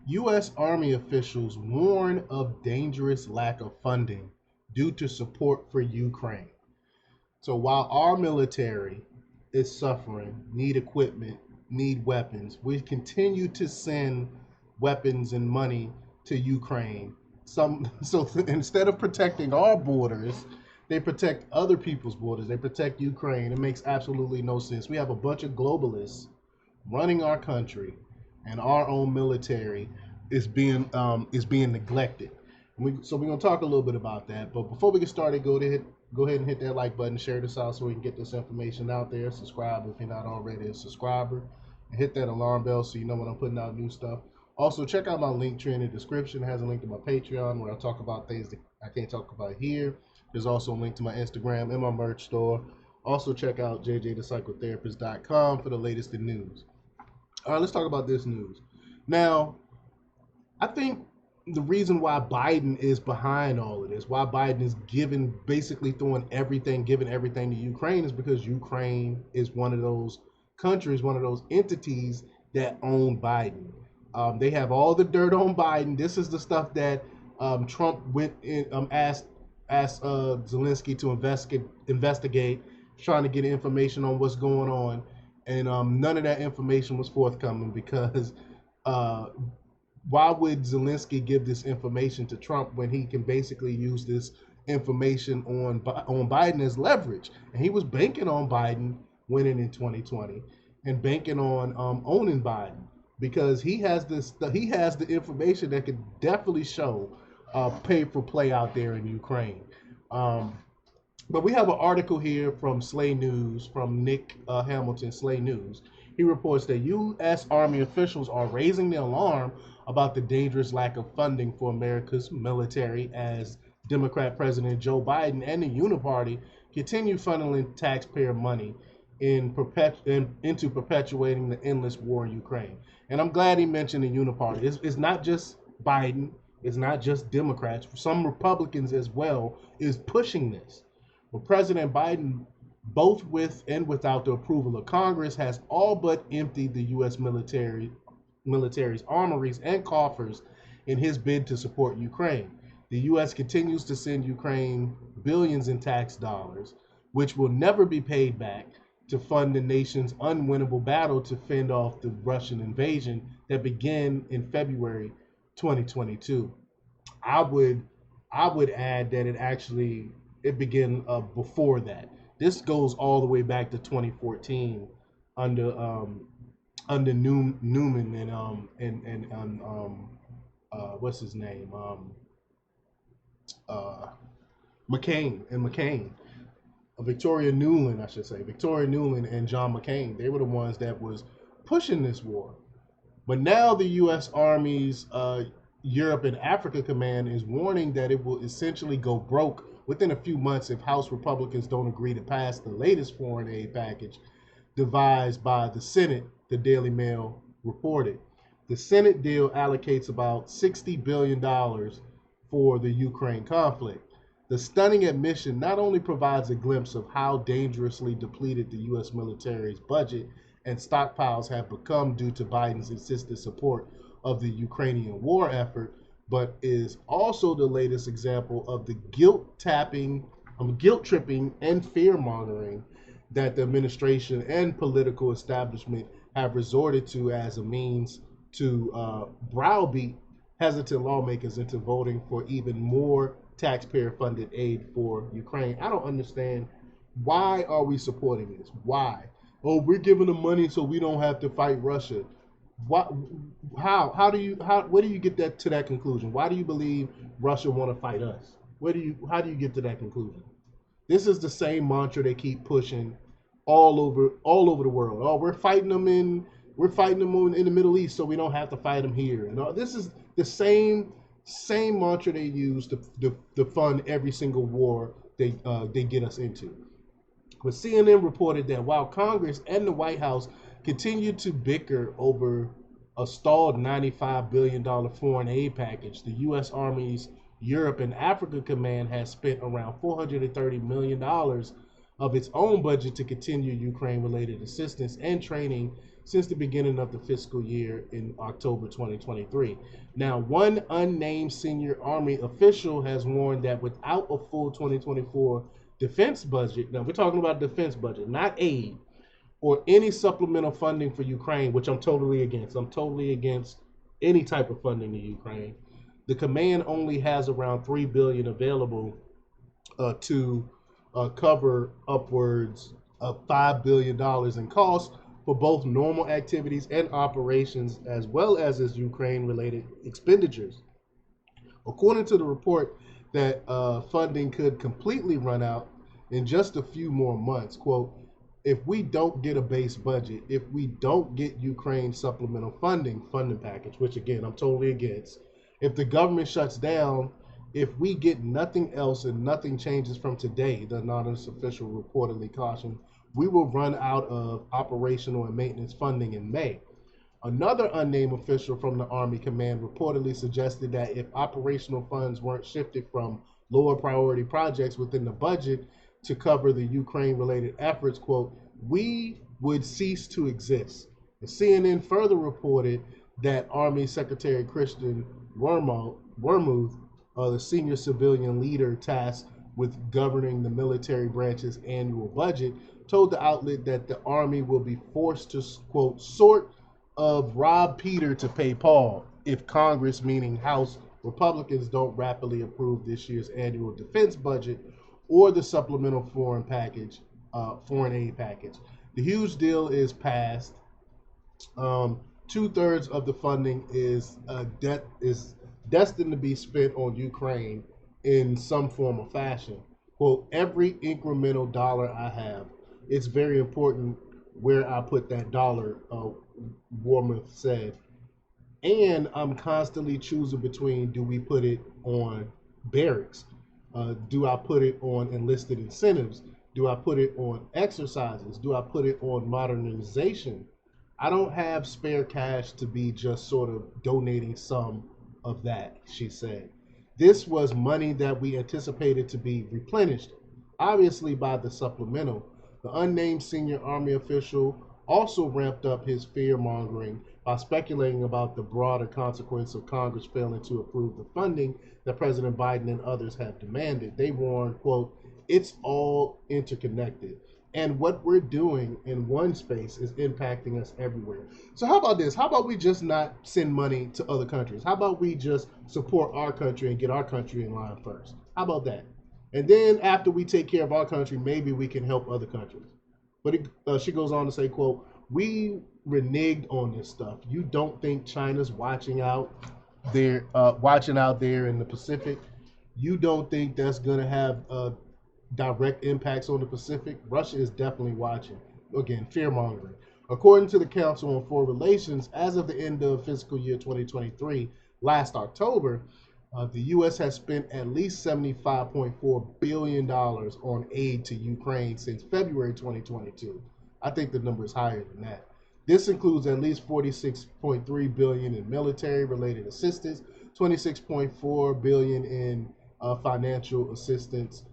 U.S. Army officials warn of dangerous lack of funding due to support for Ukraine. So while our military is suffering, need equipment, need weapons, we continue to send weapons and money to Ukraine. So instead of protecting our borders, they protect other people's borders. They protect Ukraine. It makes absolutely no sense. We have a bunch of globalists running our country, and our own military is being neglected. So we're gonna talk a little bit about that. But before we get started, go ahead and hit that like button, share this out so we can get this information out there. Subscribe if you're not already a subscriber, and hit that alarm bell so you know when I'm putting out new stuff. Also, check out my link tree in the description. It has a link to my Patreon where I talk about things that I can't talk about here. There's also a link to my Instagram and my merch store. Also, check out jjthepsychotherapist.com for the latest in news. All right, let's talk about this news. Now, I think the reason why Biden is behind all of this, why Biden is basically giving everything to Ukraine, is because Ukraine is one of those countries, one of those entities that own Biden. They have all the dirt on Biden. This is the stuff that Trump went in, asked Zelensky to investigate, trying to get information on what's going on, and none of that information was forthcoming because uh, why would Zelensky give this information to Trump when he can basically use this information on Biden as leverage? And he was banking on Biden winning in 2020 and banking on owning Biden because he has the information that could definitely show pay for play out there in Ukraine. Um, but we have an article here from Slay News, from Nick Hamilton, Slay News. He reports that U.S. Army officials are raising the alarm about the dangerous lack of funding for America's military as Democrat President Joe Biden and the Uniparty continue funneling taxpayer money into perpetuating the endless war in Ukraine. And I'm glad he mentioned the Uniparty. It's not just Biden. It's not just Democrats. Some Republicans as well is pushing this. Well, President Biden, both with and without the approval of Congress, has all but emptied the U.S. military's armories and coffers in his bid to support Ukraine. The U.S. continues to send Ukraine billions in tax dollars, which will never be paid back, to fund the nation's unwinnable battle to fend off the Russian invasion that began in February 2022. I would add that it began before that. This goes all the way back to 2014 under Newman and what's his name, McCain. Victoria Newland and John McCain. They were the ones that was pushing this war. But now the U.S. Army's Europe and Africa Command is warning that it will essentially go broke within a few months if House Republicans don't agree to pass the latest foreign aid package devised by the Senate, the Daily Mail reported. The Senate deal allocates about $60 billion for the Ukraine conflict. The stunning admission not only provides a glimpse of how dangerously depleted the U.S. military's budget and stockpiles have become due to Biden's insistent support of the Ukrainian war effort, but is also the latest example of the guilt tripping, and fear mongering that the administration and political establishment have resorted to as a means to browbeat hesitant lawmakers into voting for even more taxpayer-funded aid for Ukraine. I don't understand, why are we supporting this? Why? Oh, we're giving them money so we don't have to fight Russia. What? How do you where do you get that to that conclusion? Why do you believe Russia want to fight us? How do you get to that conclusion? This is the same mantra they keep pushing all over the world. Oh, we're fighting them in the Middle East so we don't have to fight them here. And this is the same mantra they use to fund every single war they get us into. But CNN reported that while Congress and the White House continue to bicker over a stalled $95 billion foreign aid package, the U.S. Army's Europe and Africa Command has spent around $430 million of its own budget to continue Ukraine-related assistance and training since the beginning of the fiscal year in October 2023. Now, one unnamed senior Army official has warned that without a full 2024 defense budget, now we're talking about defense budget, not aid, or any supplemental funding for Ukraine, which I'm totally against. I'm totally against any type of funding to Ukraine. The command only has around $3 billion available to cover upwards of $5 billion in costs for both normal activities and operations, as well as its Ukraine-related expenditures. According to the report, that funding could completely run out in just a few more months. Quote, if we don't get a base budget, if we don't get Ukraine supplemental funding package, which again, I'm totally against, if the government shuts down, if we get nothing else and nothing changes from today, the anonymous official reportedly cautioned, we will run out of operational and maintenance funding in May. Another unnamed official from the Army Command reportedly suggested that if operational funds weren't shifted from lower priority projects within the budget to cover the Ukraine-related efforts, quote, we would cease to exist. And CNN further reported that Army Secretary Christian Wormuth, the senior civilian leader tasked with governing the military branch's annual budget, told the outlet that the Army will be forced to, quote, sort of rob Peter to pay Paul if Congress, meaning House Republicans, don't rapidly approve this year's annual defense budget or the supplemental foreign aid package. The huge deal is passed. 2/3 of the funding is destined to be spent on Ukraine in some form or fashion. Quote, every incremental dollar I have, it's very important where I put that dollar, Wormuth said. And I'm constantly choosing between, do we put it on barracks? Do I put it on enlisted incentives? Do I put it on exercises? Do I put it on modernization? I don't have spare cash to be just sort of donating some of that, she said. This was money that we anticipated to be replenished, obviously by the supplemental. The unnamed senior Army official also ramped up his fear-mongering by speculating about the broader consequence of Congress failing to approve the funding that President Biden and others have demanded. They warned, quote, it's all interconnected. And what we're doing in one space is impacting us everywhere. So how about this? How about we just not send money to other countries? How about we just support our country and get our country in line first? How about that? And then after we take care of our country, maybe we can help other countries. But she goes on to say, quote, we reneged on this stuff. You don't think China's watching out there in the Pacific? You don't think that's going to have direct impacts on the Pacific? Russia is definitely watching. Again, fear-mongering. According to the Council on Foreign Relations, as of the end of fiscal year 2023, last October, the U.S. has spent at least $75.4 billion on aid to Ukraine since February 2022. I think the number is higher than that. This includes at least $46.3 billion in military-related assistance, $26.4 billion in financial assistance,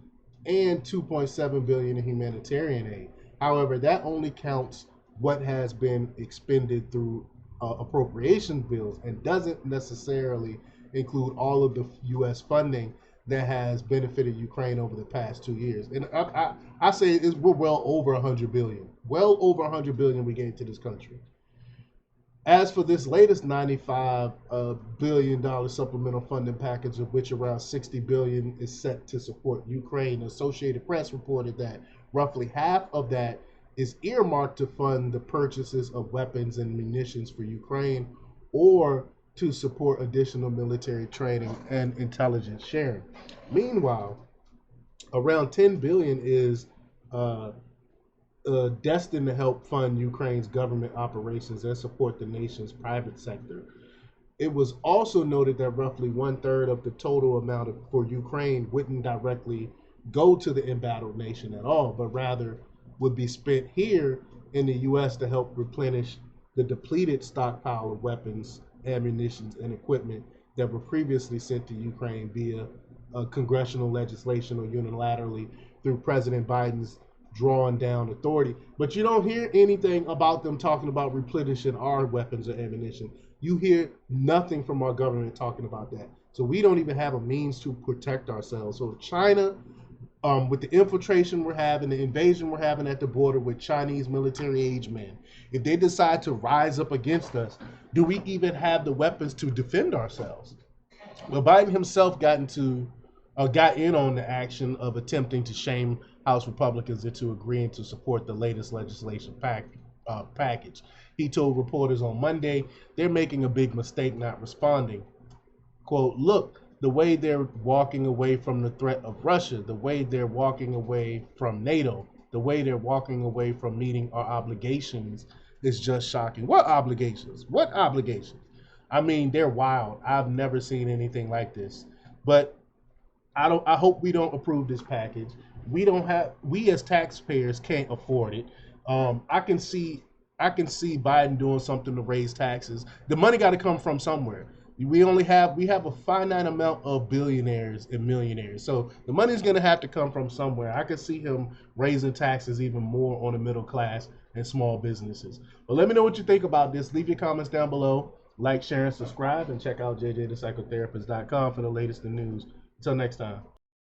and $2.7 billion in humanitarian aid. However, that only counts what has been expended through appropriation bills and doesn't necessarily include all of the U.S. funding that has benefited Ukraine over the past 2 years. And I say we're well over 100 billion. Well over 100 billion we gave to this country. As for this latest $95 billion supplemental funding package, of which around $60 billion is set to support Ukraine, the Associated Press reported that roughly half of that is earmarked to fund the purchases of weapons and munitions for Ukraine or to support additional military training and intelligence sharing. Meanwhile, around $10 billion is destined to help fund Ukraine's government operations and support the nation's private sector. It was also noted that roughly 1/3 of the total amount for Ukraine wouldn't directly go to the embattled nation at all, but rather would be spent here in the U.S. to help replenish the depleted stockpile of weapons, ammunition, and equipment that were previously sent to Ukraine via congressional legislation or unilaterally through President Biden's drawing down authority. But you don't hear anything about them talking about replenishing our weapons or ammunition. You hear nothing from our government talking about that. So we don't even have a means to protect ourselves. So China, with the infiltration we're having, the invasion we're having at the border with Chinese military age men, if they decide to rise up against us, do we even have the weapons to defend ourselves? Well, Biden himself got in on the action of attempting to shame House Republicans into agreeing to support the latest legislation package. He told reporters on Monday they're making a big mistake not responding. Quote, look, the way they're walking away from the threat of Russia, the way they're walking away from NATO, the way they're walking away from meeting our obligations is just shocking. What obligations? What obligations? I mean, they're wild. I've never seen anything like this. But I hope we don't approve this package. We as taxpayers can't afford it. I can see Biden doing something to raise taxes. The money got to come from somewhere. We have a finite amount of billionaires and millionaires. So the money's going to have to come from somewhere. I could see him raising taxes even more on the middle class and small businesses. But let me know what you think about this. Leave your comments down below. Like, share, and subscribe, and check out jjthepsychotherapist.com for the latest in news. Until next time.